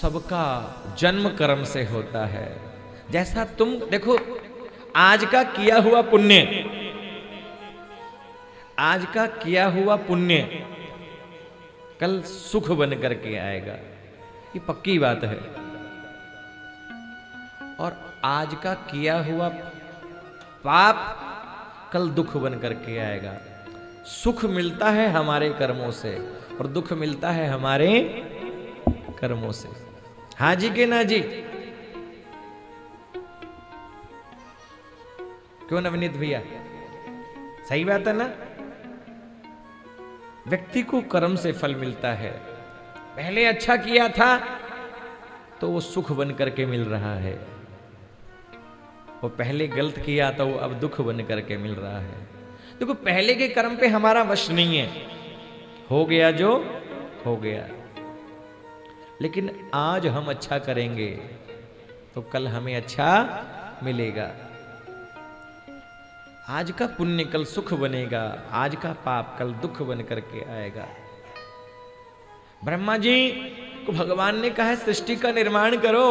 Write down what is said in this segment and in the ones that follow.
सबका जन्म कर्म से होता है। जैसा तुम देखो, आज का किया हुआ पुण्य, आज का किया हुआ पुण्य कल सुख बन करके आएगा, ये पक्की बात है। और आज का किया हुआ पाप कल दुख बन करके आएगा। सुख मिलता है हमारे कर्मों से और दुख मिलता है हमारे कर्मों से। हाँ जी के ना जी? क्यों नवनीत भैया, सही बात है ना? व्यक्ति को कर्म से फल मिलता है। पहले अच्छा किया था तो वो सुख बन करके मिल रहा है, वो पहले गलत किया तो वो अब दुख बन करके मिल रहा है। देखो, पहले के कर्म पे हमारा वश नहीं है, हो गया जो हो गया। लेकिन आज हम अच्छा करेंगे तो कल हमें अच्छा मिलेगा। आज का पुण्य कल सुख बनेगा, आज का पाप कल दुख बन करके आएगा। ब्रह्मा जी को भगवान ने कहा है सृष्टि का निर्माण करो।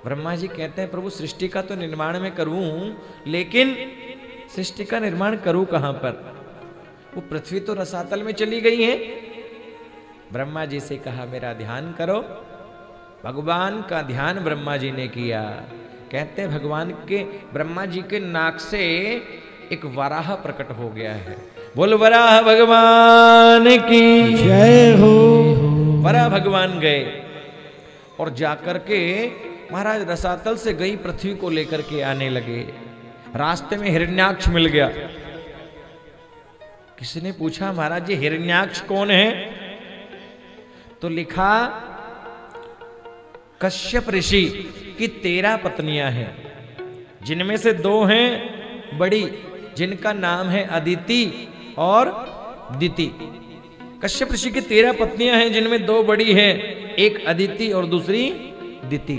ब्रह्मा जी कहते हैं प्रभु सृष्टि का तो निर्माण मैं करूं, लेकिन सृष्टि का निर्माण करूं कहां पर? वो पृथ्वी तो रसातल में चली गई है। ब्रह्मा जी से कहा मेरा ध्यान करो। भगवान का ध्यान ब्रह्मा जी ने किया। कहते हैं भगवान के, ब्रह्मा जी के नाक से एक वराह प्रकट हो गया है। बोल वराह भगवान की जय हो। वराह भगवान गए और जाकर के महाराज रसातल से गई पृथ्वी को लेकर के आने लगे। रास्ते में हिरण्याक्ष मिल गया। किसी ने पूछा महाराज जी हिरण्याक्ष कौन है? तो लिखा कश्यप ऋषि की 13 पत्नियां हैं, जिनमें से 2 हैं बड़ी, जिनका नाम है अदिति और दिति। कश्यप ऋषि की 13 पत्नियां हैं, जिनमें 2 बड़ी हैं, एक अदिति और दूसरी दिति।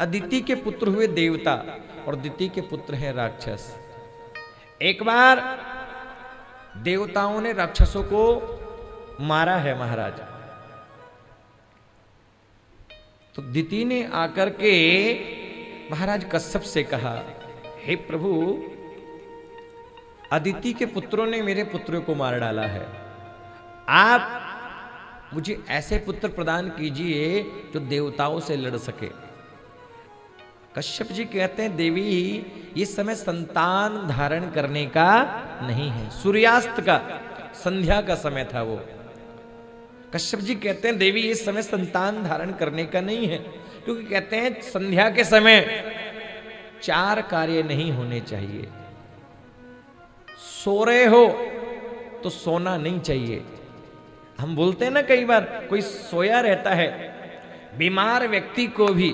अदिति के पुत्र हुए देवता और दिति के पुत्र हैं राक्षस। एक बार देवताओं ने राक्षसों को मारा है महाराज, तो दिति ने आकर के महाराज कश्यप से कहा हे प्रभु, अदिति के पुत्रों ने मेरे पुत्रों को मार डाला है, आप मुझे ऐसे पुत्र प्रदान कीजिए जो देवताओं से लड़ सके। कश्यप जी कहते हैं देवी ये समय संतान धारण करने का नहीं है, सूर्यास्त का संध्या का समय था वो। कश्यप जी कहते हैं देवी इस समय संतान धारण करने का नहीं है, क्योंकि कहते हैं संध्या के समय 4 कार्य नहीं होने चाहिए। सो रहे हो तो सोना नहीं चाहिए। हम बोलते हैं ना कई बार कोई सोया रहता है, बीमार व्यक्ति को भी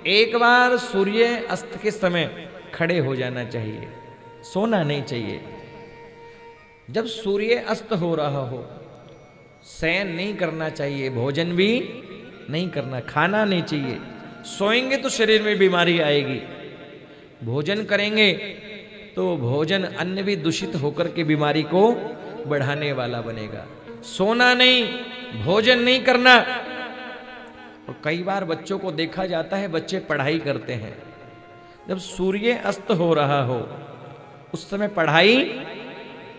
एक बार सूर्य अस्त के समय खड़े हो जाना चाहिए, सोना नहीं चाहिए। जब सूर्य अस्त हो रहा हो शयन नहीं करना चाहिए, भोजन भी नहीं करना, खाना नहीं चाहिए। सोएंगे तो शरीर में बीमारी आएगी, भोजन करेंगे तो भोजन अन्न भी दूषित होकर के बीमारी को बढ़ाने वाला बनेगा। सोना नहीं, भोजन नहीं करना। और कई बार बच्चों को देखा जाता है बच्चे पढ़ाई करते हैं, जब सूर्य अस्त हो रहा हो उस समय पढ़ाई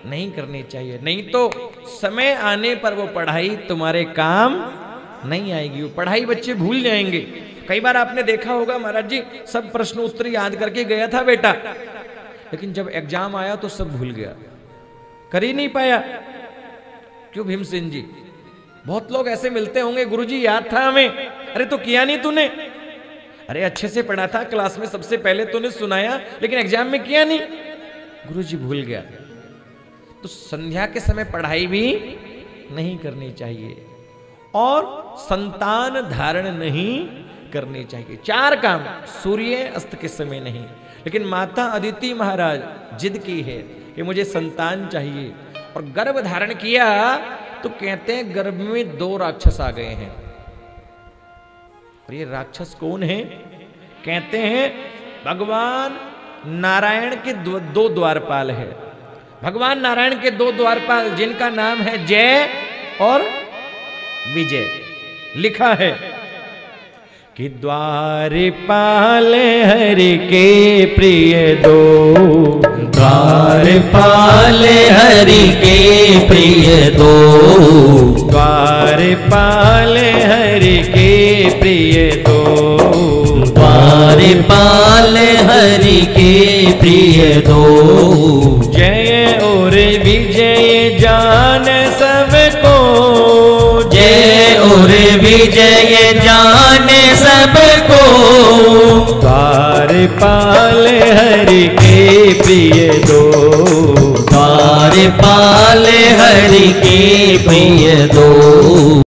नहीं करनी चाहिए, नहीं तो समय आने पर वो पढ़ाई तुम्हारे काम नहीं आएगी। वो पढ़ाई बच्चे भूल जाएंगे। कई बार आपने देखा होगा महाराज जी, सब प्रश्न उत्तर याद करके गया था बेटा, लेकिन जब एग्जाम आया तो सब भूल गया, कर ही नहीं पाया। क्यों भीमसेन जी? बहुत लोग ऐसे मिलते होंगे, गुरुजी याद था हमें, अरे तो किया नहीं तूने, अरे अच्छे से पढ़ा था क्लास में, सबसे पहले तूने सुनाया, लेकिन एग्जाम में किया नहीं, गुरुजी भूल गया। तो संध्या के समय पढ़ाई भी नहीं करनी चाहिए और संतान धारण नहीं करनी चाहिए। 4 काम सूर्य अस्त के समय नहीं। लेकिन माता अदिति महाराज जिद की है कि मुझे संतान चाहिए, और गर्भ धारण किया तो कहते हैं गर्भ में 2 राक्षस आ गए हैं। और ये राक्षस कौन है? कहते हैं भगवान नारायण के 2 द्वारपाल है। भगवान नारायण के 2 द्वारपाल, जिनका नाम है जय और विजय। लिखा है कि द्वारपाल हरि के प्रिय दो, द्वारपाल हरि के प्रिय दो, द्वारपाल हरि के प्रिय दो, द्वारपाल हरि के प्रिय दो। जय और विजय जान सबको, जय और विजय जान सबको, द्वारपाल हरि के प्रिय दो, द्वारपाल हरि के प्रिय दो।